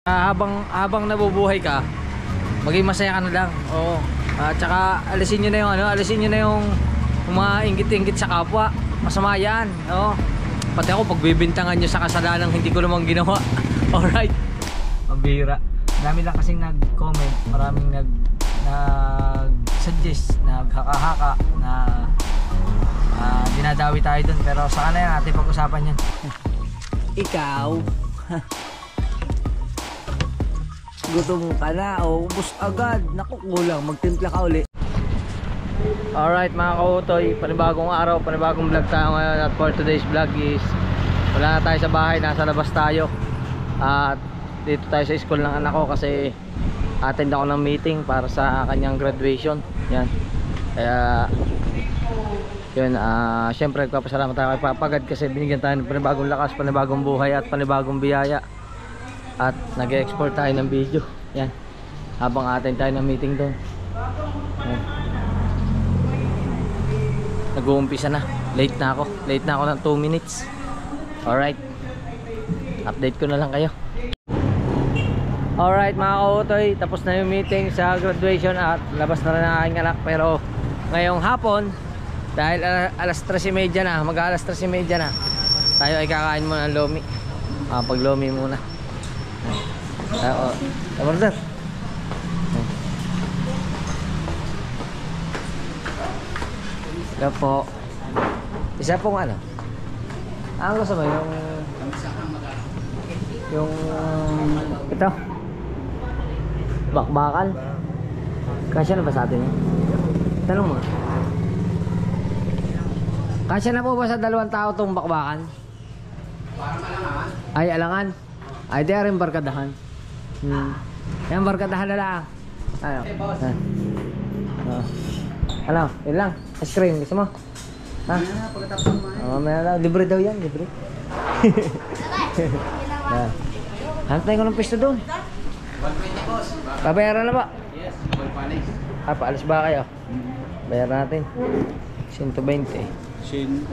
Habang nabubuhay ka, maging masaya ka na lang. Oo. At saka alisin niyo na yung alisin niyo na yung mga inggit-inggit sa kapwa. Masama yan. Oo. Pati ako pagbibintangan niyo sa kasalanang hindi ko namang ginawa. Alright. Mabira. Dami lang kasing nag-comment, maraming nag-suggest, naghaka-haka na dinadawi tayo dun, pero saka na yan, ating pag-usapan yan. Ikaw gutom ka na o ubos agad, naku kulang, magtimpla ka uli. Alright mga kautoy, panibagong araw, panibagong vlog tayo ngayon. At for today's vlog is wala na tayo sa bahay, nasa labas tayo. At dito tayo sa school ng anak ko kasi attend ako ng meeting para sa kanyang graduation. Yan. Kaya yun, syempre nagpapasalamat tayo kay Papagad kasi binigyan tayo ng panibagong lakas, panibagong buhay at panibagong biyaya. At nag-export tayo ng video. Yan. Habang attend tayo ng meeting doon. Nag-uumpisa na. Late na ako ng 2 minutes. Alright. Update ko na lang kayo. Alright mga kautoy, tapos na yung meeting sa graduation at labas na rin ang aking anak. Pero ngayong hapon, dahil alas 3:30 na, mag-alas 3:30 na, tayo ay kakain muna ng lomi. Pag lomi muna. Order. Ito po. Isa pong ano? Ang gusto mo yung ito. Bakbakan. Kasya na ba sa atin yan? Tanong mo. Kasya na po ba sa 2 tao itong bakbakan? Ay, alangan. Ay, di rin barkadahan. Yan, barkadahan na lang. Ano? Ano? Yun lang. Ice cream. Gusto mo? Ha? May lang. Libre daw yan. Libre. Hantay ko ng pisto doon. 120 boss. Babayaran na ba? Yes. Paalis ba kayo? Bayaran natin. 120. 120.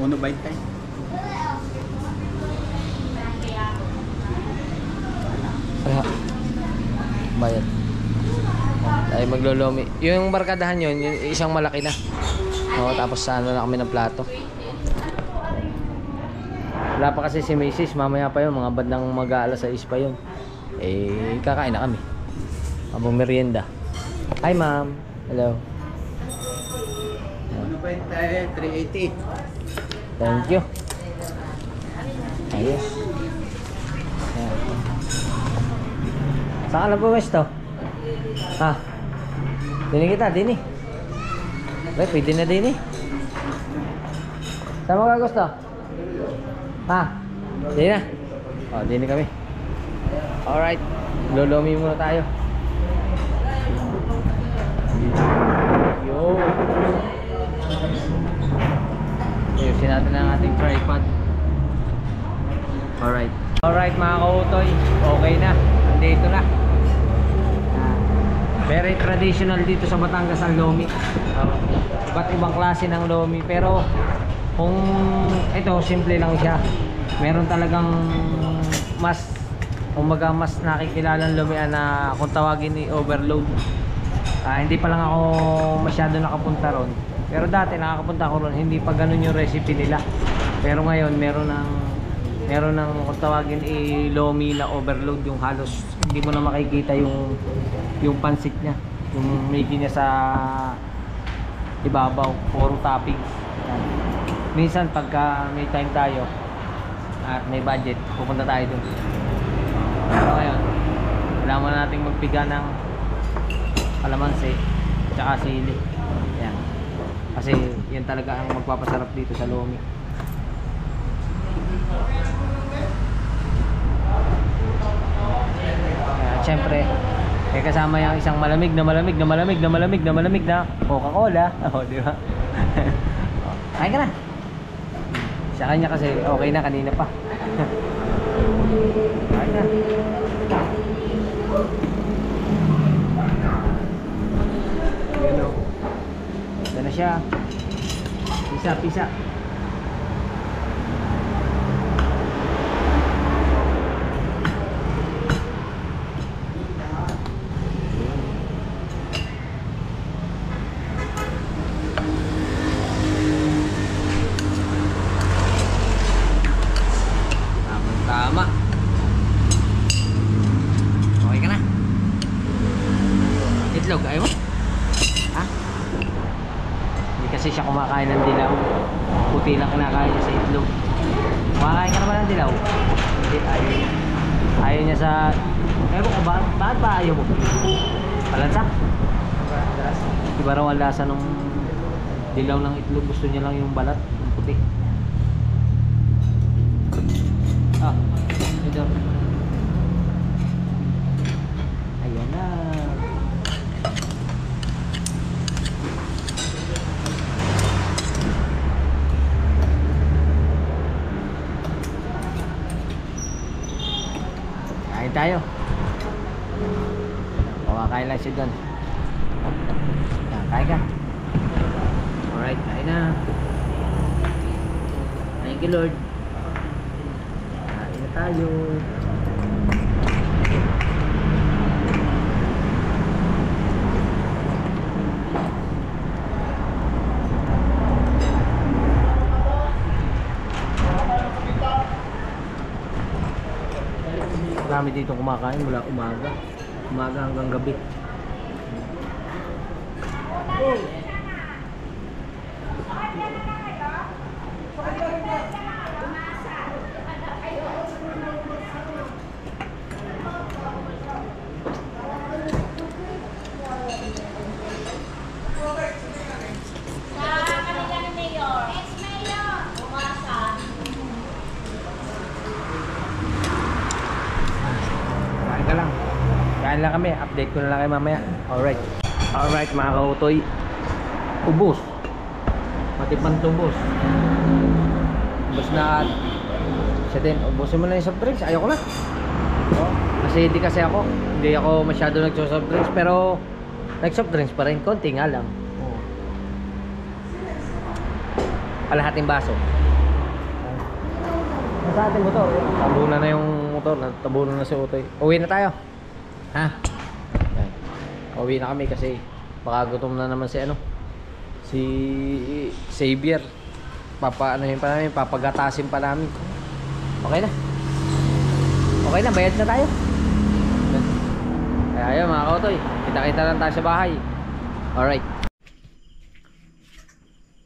Bayad. Ay maglolomi. Yung barkadahan yun, yung isang malaki na. Tapos sa ano na kami ng plato. Wala pa kasi si Macy's, mamaya pa yun, mga bandang mag-aalas 6 pa yun. Kakain na kami. Habang merienda. Hi ma'am. Hello. 380. Thank you. Ayos. Saan ka na po gusto? Ha? Dini kita, dini. Pwede na dini. Saan mo ka gusto? Ha? Dini na. Dini kami. Alright. Lolomi muna tayo. Yo. Ayusin natin ang ating tripod. Alright. Alright mga kautoy. Okay na. Andito na. Very traditional dito sa Batangas ang lomi. Iba't ibang klase ng lomi. Pero kung ito, simple lang siya. Meron talagang mas nakikilalang lumian na kung tawagin ni overload. Hindi pa lang ako masyado nakapunta ron. Pero dati nakakapunta ako ron, hindi pa ganun yung recipe nila. Pero ngayon meron ng kung tawagin lomi na overload, yung halos hindi mo na makikita yung pansit niya, yung making niya sa ibabaw, puro toppings. Minsan pagka may time tayo at may budget, pupunta tayo dun. So ngayon, kailangan mo nating magpiga ng kalamansi tsaka sili. Yan. Kasi yan talaga ang magpapasarap dito sa lomi. Siyempre, may kasama yung isang malamig na Coca-Cola. Di ba? Kain ka na. Sa kanya kasi okay na kanina pa. Kain na. Ito na siya. Pisa. Itlog, ayaw mo? Ha? Hindi kasi siya kumakain ng dilaw. Puti lang kinakain niya sa itlog. Kumakain ka naman ng dilaw? Hindi, ayaw niya sa... Ewan ko, bakit ba ayaw mo? Palansa? Iba raw ang lasa ng dilaw ng itlog. Gusto niya lang yung balat, yung puti. Ito. Ayan na. Kain tayo. Kain lang siya doon. Kain ka. Alright, kain na. Thank you, Lord. Kain na tayo. Marami dito kumakain mula umaga hanggang gabi. Kain lang kami, update ko na lang kayo mamaya. Alright mga kautoy. Ubos. Pati pantubos. Ubos na. Siya din, ubusin mo na yung soft drinks. Ayoko na. Kasi hindi kasi ako. Hindi ako masyado nagsosoft drinks. Pero nag-soft drinks pa rin. Konti nga lang. Kalahating baso. Sa ating motor. Tabunan na yung motor. Tabunan na si Utoy. Uwi na tayo. Ha? Yan. Uwi na kami kasi baka gutom na naman si si Xavier. Papaanohin pa namin, papagatasin pa namin. Okay na. Okay na, bayad na tayo. Kaya ayun mga kautoy, kita-kita lang tayo sa bahay.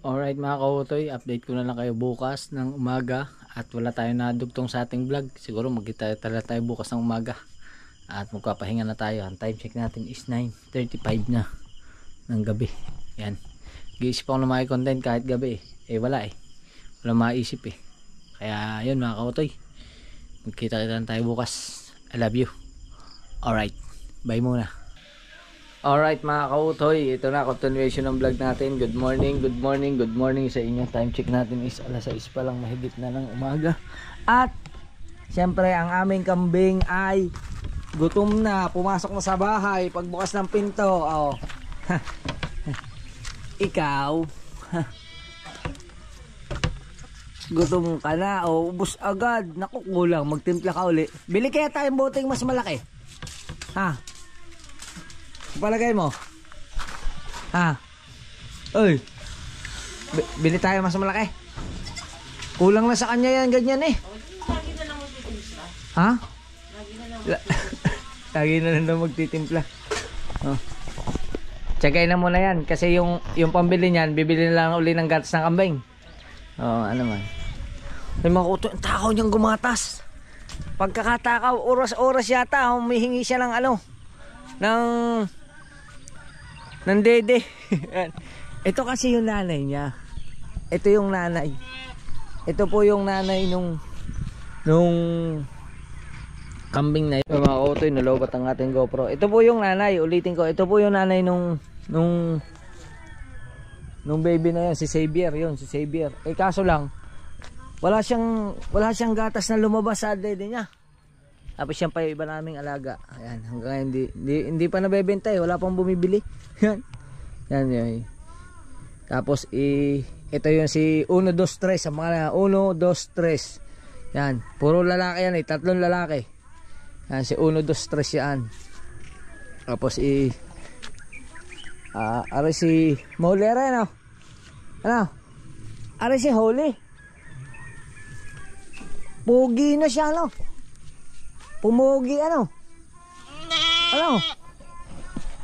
Alright mga kautoy, update ko na lang kayo bukas ng umaga. At wala tayo nadugtong sa ating vlog. Siguro magkita tayo bukas ng umaga. At magpapahinga na tayo. Ang time check natin is 9:35 na ng gabi. Yan. Giisip ako na content kahit gabi wala wala maisip Kaya yun mga kautoy, magkita tayo bukas. I love you. Alright, bye muna. Alright mga kautoy, ito na continuation ng vlog natin. Good morning sa inyo. Time check natin is alas 6 pa lang, mahigit na ng umaga. At syempre ang aming kambing ay gutom na, pumasok na sa bahay. Pagbukas ng pinto, ikaw gutom ka na, ubos agad. Naku, kulang, magtimpla ka uli. Bili kaya tayong boteng mas malaki. Ha? Palagay mo? Ha? Oy, bili tayo mas malaki. Kulang na sa kanya yan, ganyan Ha? Lagi na lang daw magtitimpla. Tsagay na muna yan kasi yung pambili niyan, bibili na lang uli ng gatas ng kambing. Ano man. May mga kuto, ang takaw niyang gumatas. Pagkakatakaw, oras-oras yata, humihingi siya ng ng dede. Ito kasi yung nanay niya. Ito yung nanay. Ito po yung nanay nung kambing na yun. Mga kautoy, nalobat ang ating GoPro. Ito po yung nanay, ulitin ko. Ito po yung nanay nung baby na yan, si Xavier. Yun, si Xavier. Kaso lang, wala siyang gatas na lumabas sa dede niya. Tapos siya pa yung iba naming alaga. Ayan, hanggang hindi pa nabebenta wala pang bumibili. Yan. Yan yun. Tapos ito yung si 1, 2, 3 sa mga 1, 2, 3. Yan, puro lalaki yan 3 lalaki. Yan si 1, 2, 3 yan. Tapos ari si Molera no. Ano? Ari si Holy. Pugi na siya no. Pumugi ano?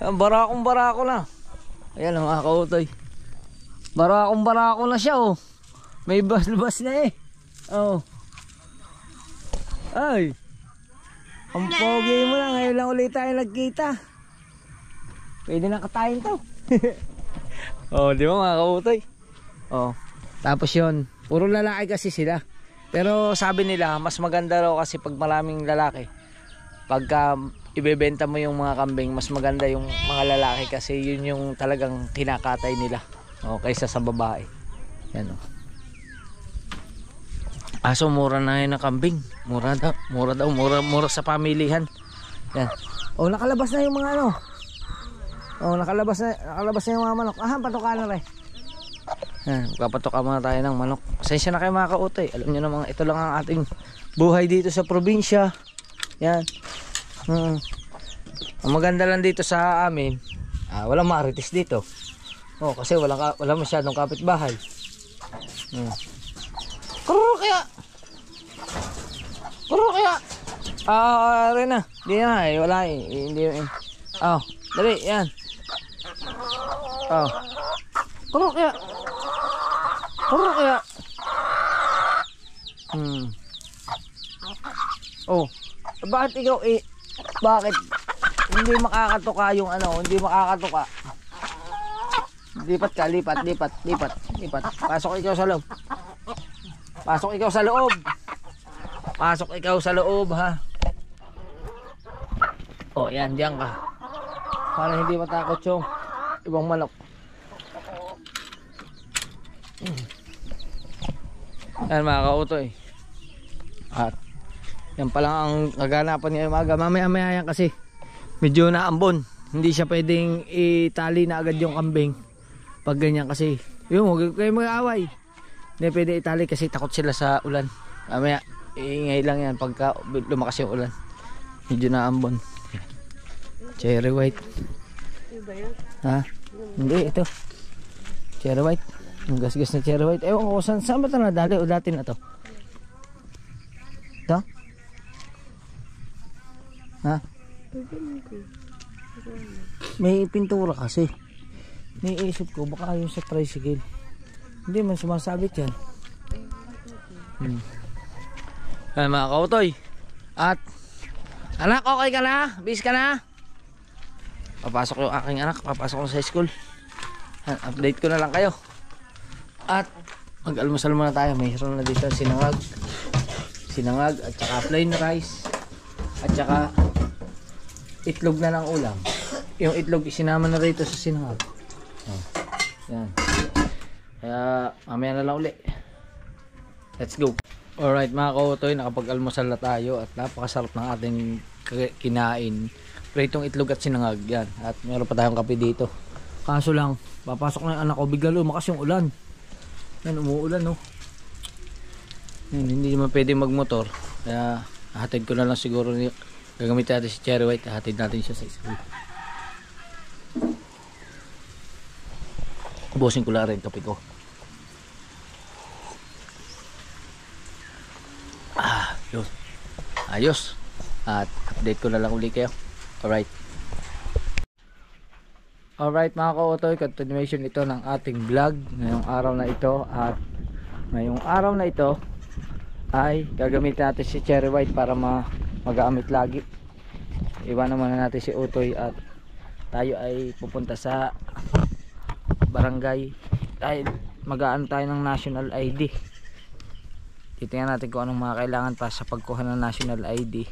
Barakong-barako na. Ayan mga kautoy. Barakong-barako na siya oh. May bas-bas na eh. Oh. Ay. Ang pogi mo lang. Ngayon lang ulit tayo nagkita. Pwede na katayin to. Oh, di ba mga kautoy? Oh. Tapos yun. Puro lalaki kasi sila. Pero sabi nila, mas maganda raw kasi pag maraming lalaki. Pagka ibebenta mo yung mga kambing, mas maganda yung mga lalaki kasi yun yung talagang kinakatay nila kaysa sa babae. Yan o. Aso mura na yun ang kambing. Mura sa pamilihan. Yan. O nakalabas na yung mga ano. O nakalabas na yung mga manok. Patuka na rin. Yan, kapatuka muna tayo ng manok. Pasensya na kayo mga kautoy. Alam nyo naman, ito lang ang ating buhay dito sa probinsya. Yan. Ang maganda lang dito sa amin, walang marites dito. Kasi wala masyadong kapitbahay. Kuro kaya. Rin na. Hindi na wala eh. Hindi dali, yan. Kuro kaya. Bakit ikaw bakit hindi makakatuka yung hindi makakatuka? Lipat. Pasok ikaw sa loob, ha. Yan, diyan ka. Para hindi matakot yung ibang manok. Yan mga kautoy. At yan pa lang ang kaganapan niya umaga. Mamaya yan kasi medyo naambon. Hindi siya pwedeng itali na agad yung kambing pag ganyan kasi huwag kayo mag-aaway. Hindi pwede itali kasi takot sila sa ulan. Mamaya iingay lang yan pagka lumakas yung ulan. Medyo naambon. Cherry white. Hindi, ito cherry white. Yung gas-gas na cherry white. Ewan ko saan ba ito nadali o dati na to? Ito? May pintura kasi. Niisip ko baka yung sa tricycle. Hindi man sumasabit yan. Ay mga kautoy. At anak, okay ka na? Bis ka na? Papasok yung aking anak. Papasok ko sa school. Update ko na lang kayo. At mag-almusal muna tayo. Mayroon na dito sinangag at saka plain rice at saka itlog na ng ulam. Yung itlog isinama na rito sa sinangag. Yan. Kaya mamaya na lang uli. Let's go. Alright mga kautoy, nakapag-almusal na tayo at napakasarap ng ating kinain. Pritong itlog at sinangag. Yan. At meron pa tayong kape dito. Kaso lang, papasok na yung anak ko, bigla lumakas yung ulan. Yan, umuulan no. Yan, hindi naman pwede magmotor. Kaya hatid ko na lang siguro. Gagamitin natin si Cherry White. Hatid natin siya sa school. Ubusin ko lang rin kape ko. Yun. Ayos. At update ko na lang uli kayo. Alright. Alright mga kautoy, continuation ito ng ating vlog ngayong araw na ito. At ngayong araw na ito ay gagamitin natin si Cherry White para magamit lagi. Iwan naman natin si Utoy at tayo ay pupunta sa barangay. Mag-aano tayo ng national ID. Titingnan natin kung anong mga kailangan pa sa pagkuha ng national ID.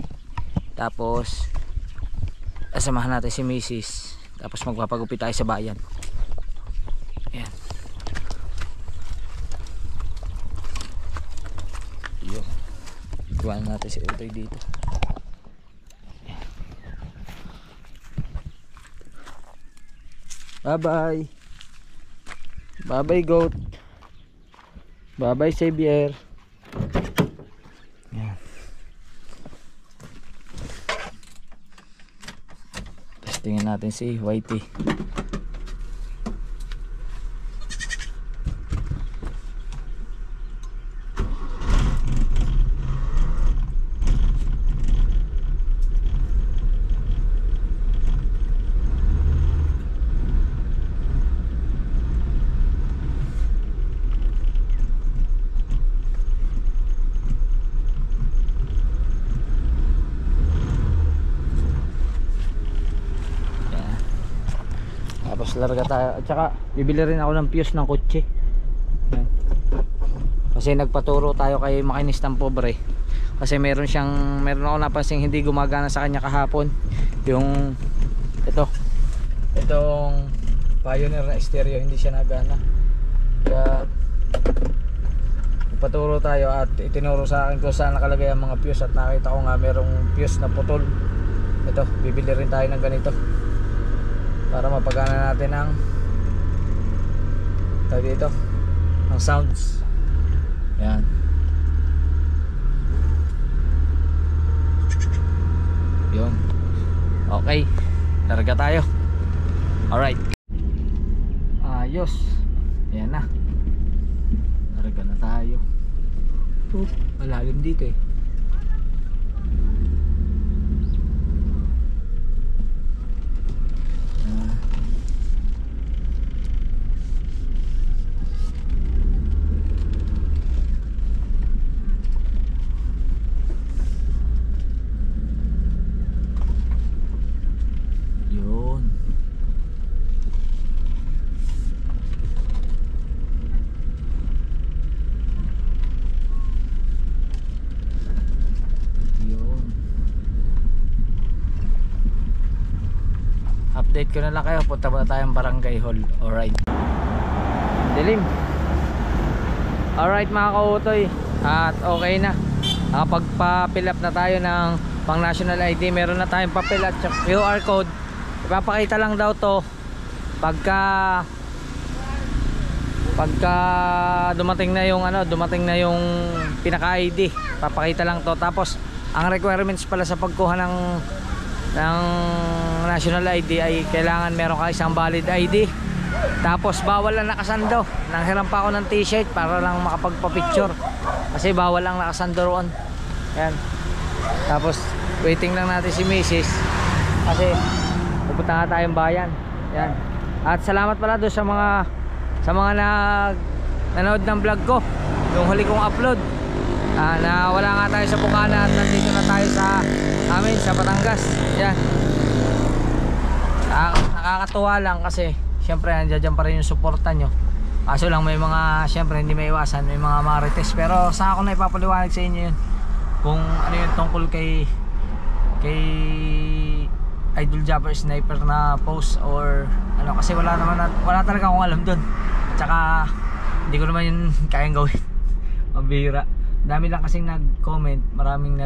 Tapos asamahan natin si Mrs. Tapos magpapagupit tayo sa bayan. Ayan. Yun. Iwanan natin si Utoy dito. Ayan. Bye bye. Bye bye goat. Bye bye Xavier. Ayan. Tingnan natin si Whitey. Tapos larga tayo. At saka bibili rin ako ng fuse ng kotse. Yan. Kasi nagpaturo tayo kay makinistang pobre. Kasi meron ako napansing hindi gumagana sa kanya kahapon. Yung itong Pioneer na stereo, hindi siya nagana. Kaya nagpaturo tayo at itinuro sa akin kung saan nakalagay ang mga fuse. At nakita ko nga merong fuse na putol. Ito, bibili rin tayo ng ganito para mapagana natin ang dito ang sounds. Yan. Yun. Okay, larga tayo. Alright. Ayos. Ayan na. Larga na tayo. Malalim dito eh. Update ko na lang kayo, punta muna tayong barangay hall. Alright. Dilim. Alright mga kautoy, at okay na. Nakapagpa-fill up na tayo ng pang national ID. Meron na tayong papel at QR code. Ipapakita lang daw to pagka dumating na yung pinaka-ID. Papakita lang to. Tapos ang requirements pala sa pagkuha ng national ID ay kailangan meron ka isang valid ID. Tapos bawal ang nakasando. Nanghiram pa ako ng t-shirt para lang makapagpa-picture kasi bawal ang nakasando roon. Yan. Tapos waiting lang natin si Mrs. kasi pupunta nga tayong bayan. Yan. At salamat pala doon sa mga nanood ng vlog ko, yung huli kong upload. Na wala nga tayo sa Bukana at nandito na tayo sa amin sa Batangas. Yan. Nakakatuwa lang kasi syempre nandiyan pa rin yung suporta nyo. Kaso lang may mga, syempre hindi may iwasan, may mga marites. Pero sa ako na ipapaliwanag sa inyo yun kung ano yung tungkol kay Idol Japper Sniper na post or ano, kasi wala talaga akong alam dun. Tsaka hindi ko naman yun kayang gawin. Mabira. Dami lang kasing nag-comment, maraming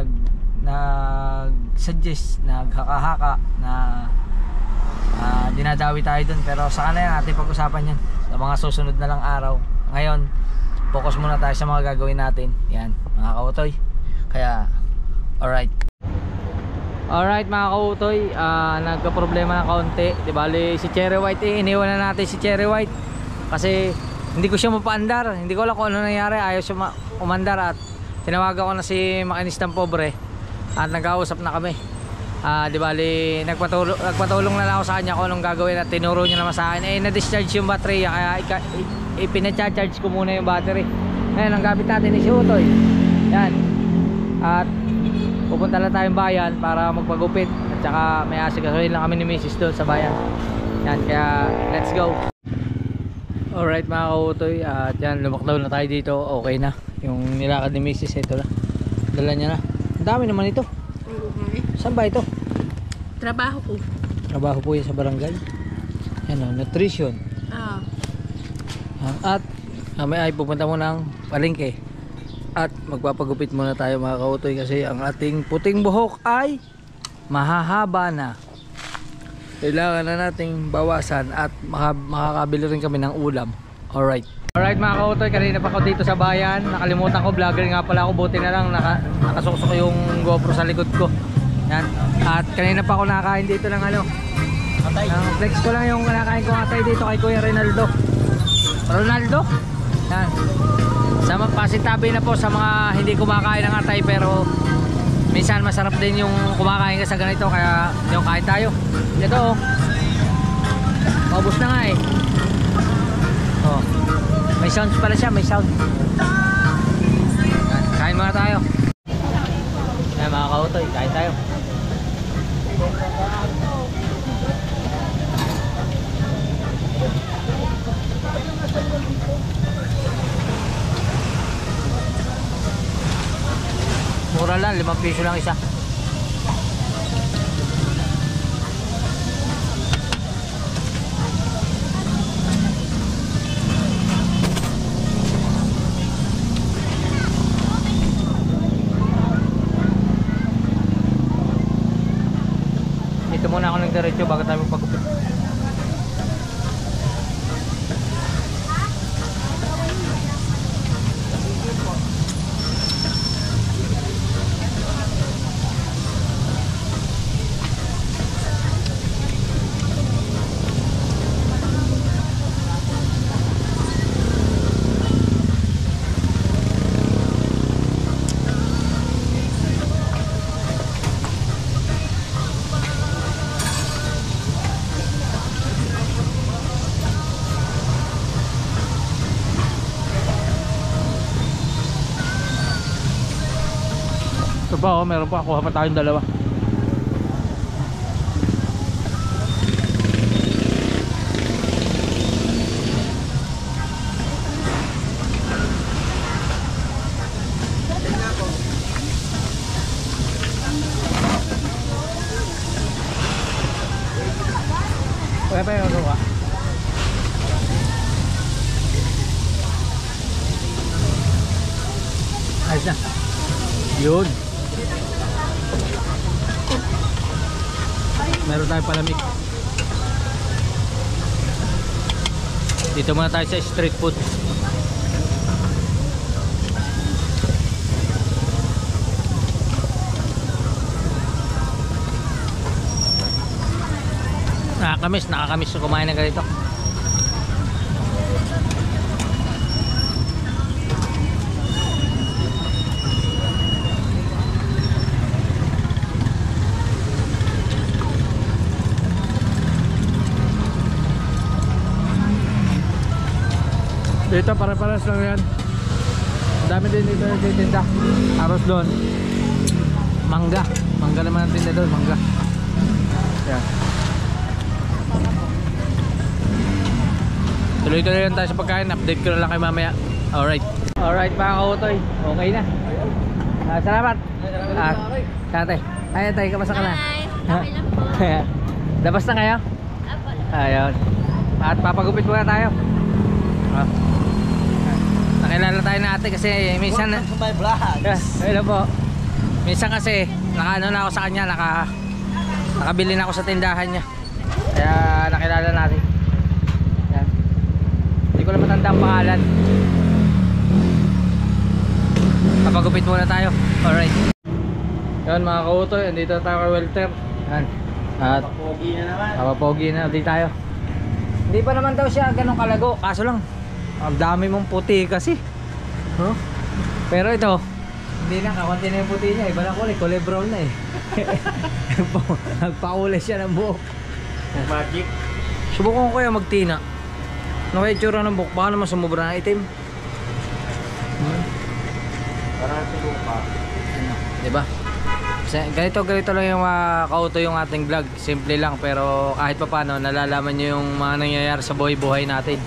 nag-suggest, naghaka-haka na dinadawi tayo dun. Pero sa kanila natin pag-usapan yan sa mga susunod na lang araw. Ngayon, focus muna tayo sa mga gagawin natin. Yan, mga kautoy. Kaya, alright. Alright mga kautoy, nagka-problema ng kaunti. Di bali si Cherry White, iniwan na natin si Cherry White kasi hindi ko siya mapaandar. Hindi ko alam kung ano nangyari, ayaw siya umandar. At tinawagan ko na si makinistang pobre at nag-ausap na kami. Di bali nagpatulong na lang ako sa kanya kung anong gagawin at tinuro niya naman sa akin. Na-discharge yung battery kaya ipina-charge ko muna yung battery. Ngayon ang gamit natin is Utoy. Yan. At pupunta lang tayong bayan para magpagupit at saka may asikasuhin lang kami ni Mrs. doon sa bayan. Yan, kaya let's go. Alright mga kautoy, at yan, lumakdaw na tayo dito. Okay na yung nilakad ni Mrs. Ito na, dala niya na. Ang dami naman ito. Saan ba ito? Trabaho po. Trabaho po yan sa barangay. Yan o, nutrition. At may pupunta mo ng palengke at magpapagupit muna tayo mga kautoy kasi ang ating puting buhok ay mahahaba na. Kailangan na nating bawasan at makakabili rin kami ng ulam. Alright mga kautoy, kanina pa ako dito sa bayan. Nakalimutan ko, vlogger nga pala ako. Buti na lang nakasuksok yung GoPro sa likod ko. Yan. At kanina pa ako nakakain dito ng flex ko lang yung kinakain ko atay dito kay Kuya Ronaldo. Yan. Sama pasintabi na po sa mga hindi kumakain ng atay, pero minsan masarap din yung kumakain ka sa ganito, kaya yung kain tayo. Ito maubos na nga eh. Oh, may sounds pala siya, may sound. Kain muna tayo. Ayan mga kautoy, kain tayo. lang, 5 piso lang isa. Dito muna ako nagdiretso bago tayo magpagupit. Ito pa, oh, meron pa. Kuha pa tayong dalawa. Kaya pa yung kuha. Ayos na. Yun. Meron tayong palamig. Dito muna tayo sa street food. Nakakamiss kumain ng ganito. Dito pare-pares lang yan. Dami din dito nagtitinda. Aros doon. Mangga. Mangga naman ang tinda doon. Mangga. Yan. Tuloy-tuloy lang tayo sa pagkain. Update ko na lang kayo mamaya. Alright. Alright mga kautoy. Okay na. Salamat. Tatay. Ay tay, kamusta ka na? Hi. Okay lang po. Labas na kayo? Apo. Ayun. At papagupit muna tayo. Nakilala tayo na ate kasi minsan Welcome to my vlog. Hello po. Minsan kasi nakaano na ako sa kanya, nakabili na ako sa tindahan niya. Kaya nakilala natin. Yan. Hindi ko na matanda ang pangalan. Papagupit muna tayo. Alright. Yan mga kautoy, andito tayo kay Welter. Yan. At Pogi na naman. kapapogi na ulit tayo. Hindi pa naman daw siya ganun kalago. Kaso lang ang dami mong puti kasi. Huh? Pero ito, hindi na, kakunti na yung puti niya. Iba na kulay brown na eh. Nagpakulay siya ng buhok. Magic. Subukan ko kaya magtina. Ano kaya itsura ng buhok? Baka naman sumubra na itim. Parang siguro pa. Diba? Ganito lang yung kauto yung ating vlog. Simple lang pero kahit pa paano nalalaman nyo yung mga nangyayari sa buhay natin.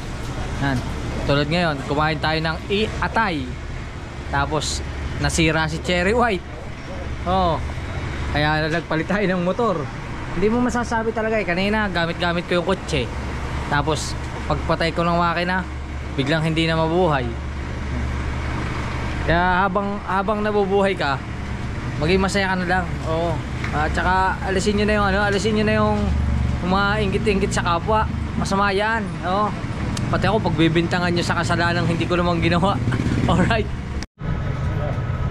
Yan. Tulad ngayon, kumain tayo ng atay. Tapos nasira si Cherry White. Oh. Kaya nagpalit tayo ng motor. Hindi mo masasabi talaga eh. Kanina gamit ko yung kotse. Tapos pagpatay ko ng makina, biglang hindi na mabuhay. Kaya habang nabubuhay ka, maging masaya ka na lang. Oo. At saka alisin niyo na yung mga inggit-inggit sa kapwa. Masama yan. Oo. Pati ako pagbibintangan nyo sa kasalanang hindi ko namang ginawa. Alright.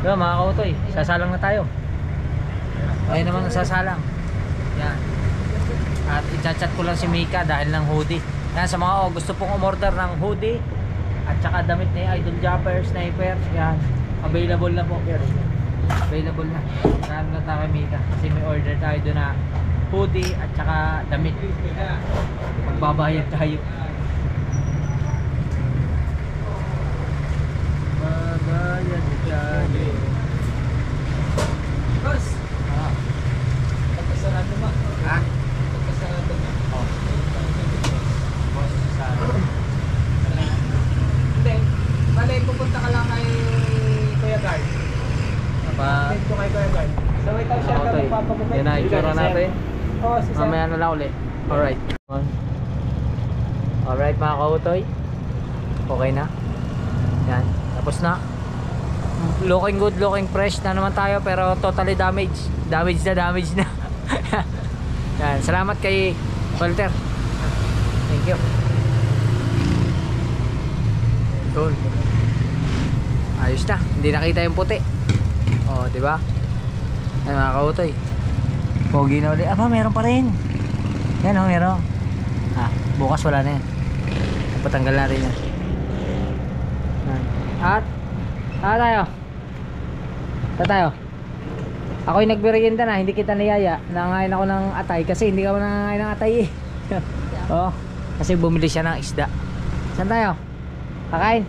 Diba mga kautoy, sasalang na tayo. Ayun naman ang sasalang. Yan. At i-chat ko lang si Mika dahil ng hoodie. Yan, sa mga gusto pong umorder ng hoodie at saka damit ni Idol Jumper, Sniper, yan. Available na po. Available na. Saan na tayo kay Mika kasi may order tayo doon na hoodie at saka damit. Magbabayad tayo. Babayad tayo. Boss! Pagkasarado ba? Ha? Pagkasarado ba? Oo. Boss, sarado. Hindi. Bale, pupunta ka lang kay Kuya Guard. Pupunta kay Kuya Mamaya na lang ulit. Alright. Alright mga kautoy. Okay na. Yan. Tapos na. Looking good, looking fresh na naman tayo, pero totally damaged. Damaged na. Yan. Salamat kay Walter. Thank you. Doon. Ayos na. Hindi nakita yung puti. Oh, di ba? Yan mga kautoy. Pogi na ulit. Aba, meron pa rin. Yan o, meron. Bukas wala na yan. Patanggal natin yan. At tayo. Tayo. Ako'y nagberienda na, hindi kita niyaya. Nangangain ako ng atay kasi hindi ka nangangain ng atay eh. Oh, kasi bumili siya ng isda. Saan tayo? Kakain?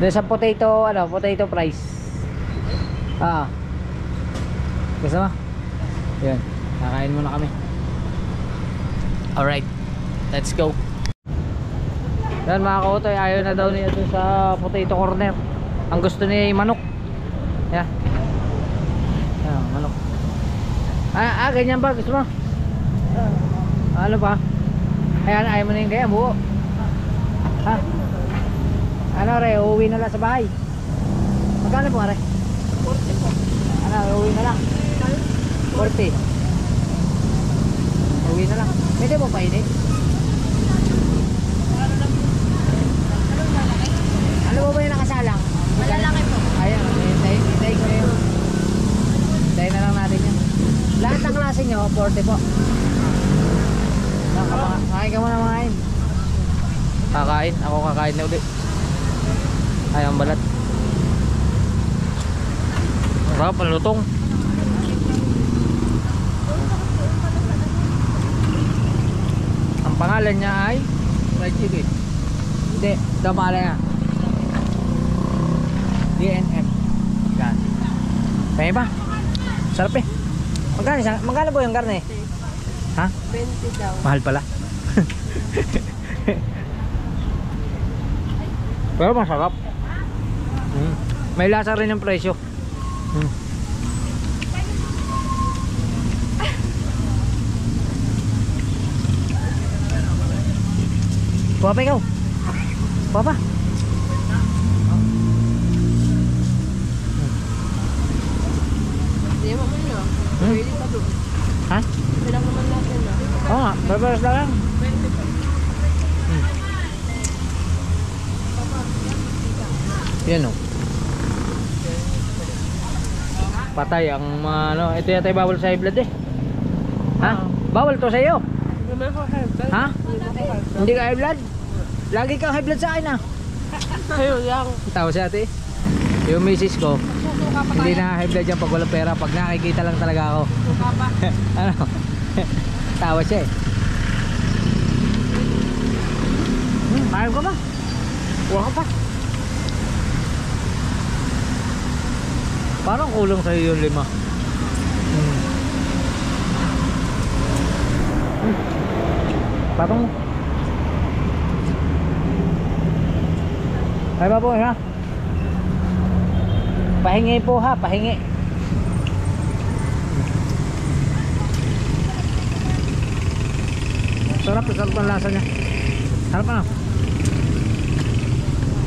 Doon sa potato fries. Gusto mo? Yun, kakain muna kami. Alright, let's go. Yan mga kautoy, ayaw na daw niya dun sa potato corner. Ang gusto niya ay manok. Yan. Yan, manok. Ganyan ba? Gusto mo? Ano ba? Ayan, ayaw mo na yung gaya, buo. Ano re, uuwi na lang sa bahay. Magkano po re? 40 po. Ano, uuwi na lang? 40. Uuwi na lang. Pwede mo painit? Ano ba yung nakasalang? Malalaki po. Ayan, hintay ko yun. Hintayin na lang natin yan. Lahat ng klase nyo, 40 po. Kakain ka muna mga. Kakain? Ako kakain na ulit. Ay, ang balat. Sarap, ang lutong. Ang pangalan niya ay fried chicken. Hindi, damala niya DNF. Yan. Kaya ba? Sarap eh. Magkano po yung karne? Ha? 20 daw. Mahal pala. Pero masarap. May lasa rin yung presyo. Papa ikaw. Papa. Hindi mo man yun. Pwede pa doon. Ha? Pwede naman natin na. Oo nga, barbaras na lang. Yan o. Patay ang mga ano. Ito yata yung bawal sa high blood eh. Ha? Bawal to sa iyo. Ha? Hindi ka high blood? Lagi kang high blood sa akin ah. Ayun lang. Tawa si ate. Yung misis ko, hindi na high blood yan pag walang pera. Pag nakikita lang talaga ako. Ano? Tawa siya eh. Ayaw ka ba? Huwag ka pa. Parang kulang sa'yo yung 5. Patong mo. Ay ba po ha? Pahingi po ha, pahingi. Sarap ang lasa niya. Sarap na.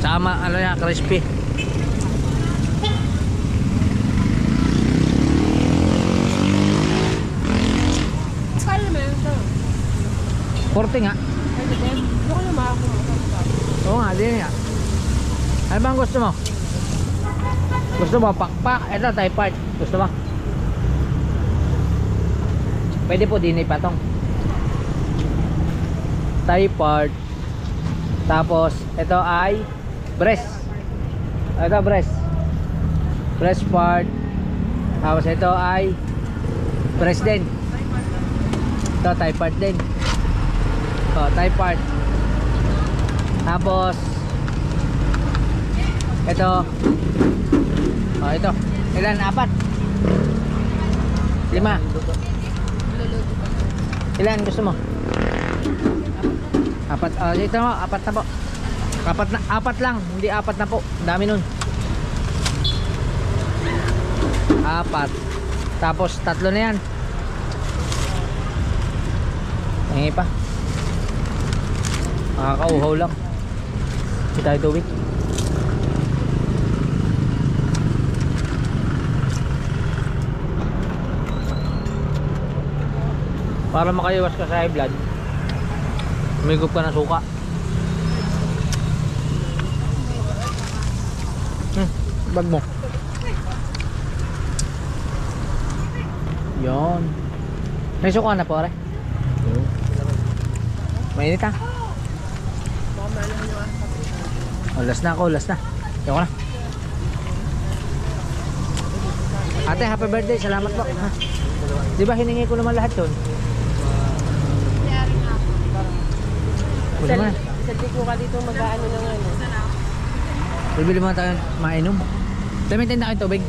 Sama ano yan, crispy. Kala mo yun ito. 40 nga. Ay, dito. Doon ko yung makakumukha. Oo nga, din nga. Ano bang gusto mo? Gusto mo pakpak? Ito Thai part. Gusto mo? Pwede po din ipatong Thai part. Tapos ito ay breast. Ito breast. Breast part. Tapos ito ay breast din. Ito Thai part din. Thai part. Tapos ito. Ito. Ilan? 4? 5? Ilan gusto mo? 4. Ito mo, 4 na po. 4 lang, hindi 4 na po. Dami nun. 4. Tapos 3 na yan. Hingi pa. Makakauhaw lang. Hindi tayo tubig. Para makaiwas ka sa high blood, umigop ka ng suka. Bag mo. Yon. May suka na po, re. Mainit ha. Oh, last na ako, last na. Yung na. Ate, happy birthday. Salamat po. Ha? Di ba hiningi ko naman lahat yun? Isa ko ka dito mag-aano ng ano. Bibili mo tayo mainom. Daming tinda kayo tubig.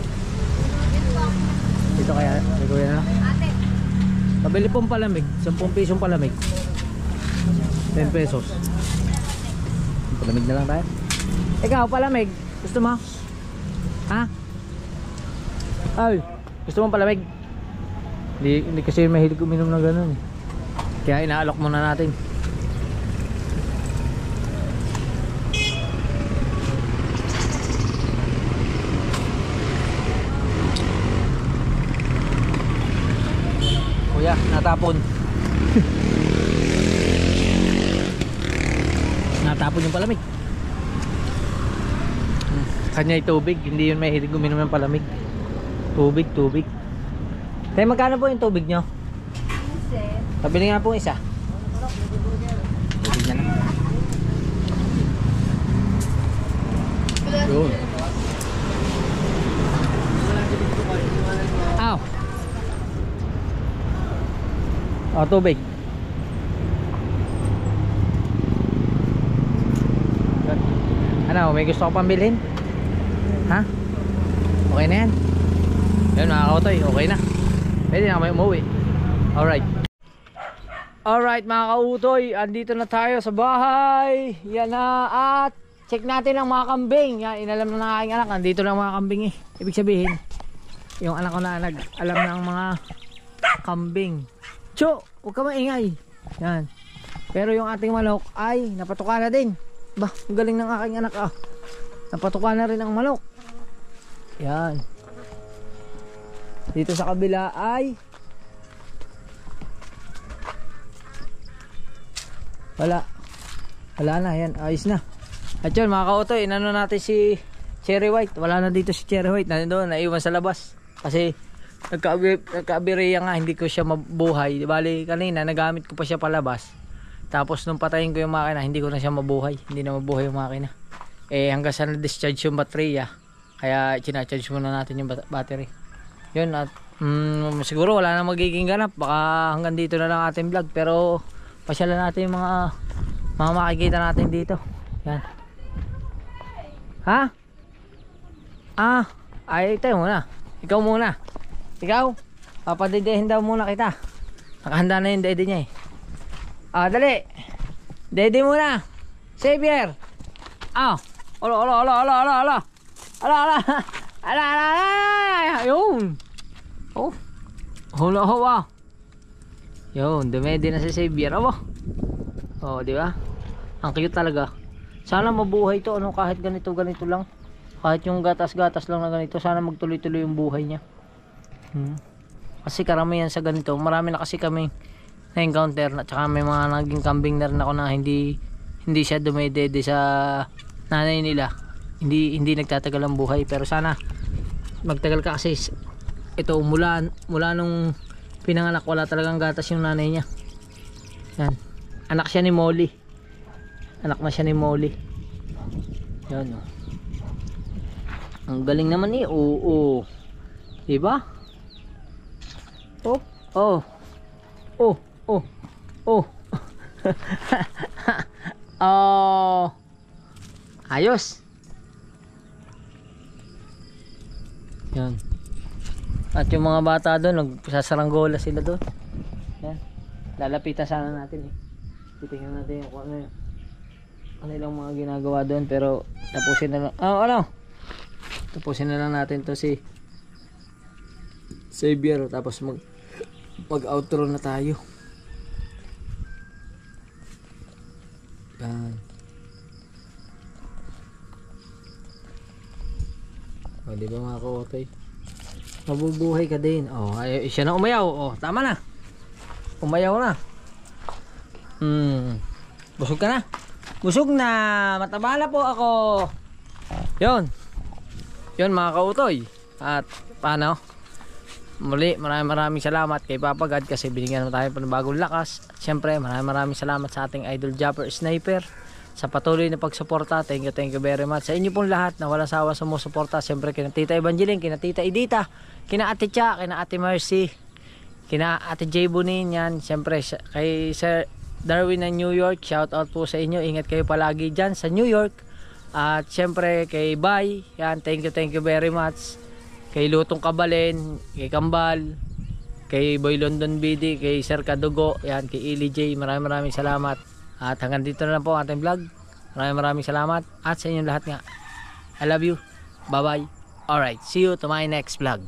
Dito kaya, may kuya na lang. Pabili pong palamig, 10 pisong palamig. 10 pesos. Palamig na lang tayo. Ikaw, palamig. Gusto mo? Ha? Ay, gusto mo palamig? Hindi kasi mahilig uminom ng ganun. Kaya inaalok muna natin. Kuya, natapon. Natapon yung palamig. Kanya yung tubig, hindi yun mahilig uminom ng palamig. Tubig. Kaya magkano po yung tubig nyo? Pabili nga po isa. Tubig na lang. Yun. Aw. O, tubig. Ano, may gusto ko pang bilhin? Ha? Okay na yan. Yun mga kautoy, okay na. Pwede na kami umuwi. Alright mga kautoy, andito na tayo sa bahay. Yan na. At check natin ang mga kambing. Yan, inalam na ng aking anak. Andito lang mga kambing eh. Ibig sabihin, yung anak ko na nag-alam na ang mga kambing. Cho, huwag ka maingay. Yan. Pero yung ating manok ay napatuka na din. Bah, ang galing ng aking anak ah. Napatuka na rin ang manok. Yan. Dito sa kabila ay wala na, yan, ayos na. At yun mga kautoy, inano natin si Cherry White. Wala na dito si Cherry White, nandun, naiwan sa labas kasi nagka-abireya nga, hindi ko siya mabuhay. Bali kanina nagamit ko pa siya palabas, tapos nung patayin ko yung makina, hindi ko na siya mabuhay, hindi na mabuhay yung makina. Hanggang sa na-discharge yung baterya, kaya chinacharge muna natin yung battery. Yun, at siguro wala na magiging ganap, baka hanggang dito na lang ating vlog, pero pasyalan natin yung mga makikita natin dito. Yan. Ha? Ay tayo muna. Ikaw muna. Ikaw, papadidehin daw muna kita. Nakahanda na yung dede niya eh. Dali. Dede muna. Xavier. Ala. Yun. Oh. Hula. Yun, dumedi na si Xavier. Oh, di ba? Ang cute talaga. Sana mabuhay to, ano, kahit ganito lang. Kahit yung gatas-gatas lang na ganito, sana magtuloy-tuloy yung buhay niya. Kasi karamihan sa ganito, marami na kasi kami na-encounter, at saka may mga naging kambing na rin ako na hindi siya dumedede sa nanay nila. Hindi nagtatagal ang buhay, pero sana magtagal ka kasi ito mula nung pinanganak wala talagang gatas yung nanay niya. Yan. Anak siya ni Molly. Anak na siya ni Molly. Yan. Ang galing naman eh. Oo. Diba? Oh. Ayos. Yan. At yung mga bata doon, nagsasaranggola sila doon. Yan. Lalapitan sana natin eh. Titingnan natin yung kung ano ilang mga ginagawa doon, pero tapusin na lang. Tapusin na lang natin to si Xavier, tapos mag-outro na tayo. Yan. O, di ba mga kautoy? Mabubuhay ka din. O, ay, siya na umayaw. O, tama na. Umayaw na. Busog ka na? Busog na. Mataba na po ako. Yun. Yun mga kautoy. At paano? Muli, maraming salamat kay Papa God kasi binigyan naman tayo ng bagong lakas. At syempre, maraming salamat sa ating idol Japper Sniper sa patuloy na pagsuporta. Thank you very much. Sa inyo pong lahat na walang sawa sumusuporta. Syempre, kina Tita Evangeline, kina Tita Edita, kina Ate Cha, kina Ate Mercy, kina Ate J. Bonin yan. Syempre, kay Sir Darwin ng New York, shout out po sa inyo. Ingat kayo palagi dyan sa New York. At syempre, kay Bay, yan, thank you very much. Kay Lutong Kabalen, kay Kambal, kay Boy London BD, kay Sir Kadugo, yan, kay Ili J, maraming salamat. At hanggang dito na lang po ang ating vlog. Maraming salamat. At sa inyong lahat nga, I love you. Bye bye. Alright, see you to my next vlog.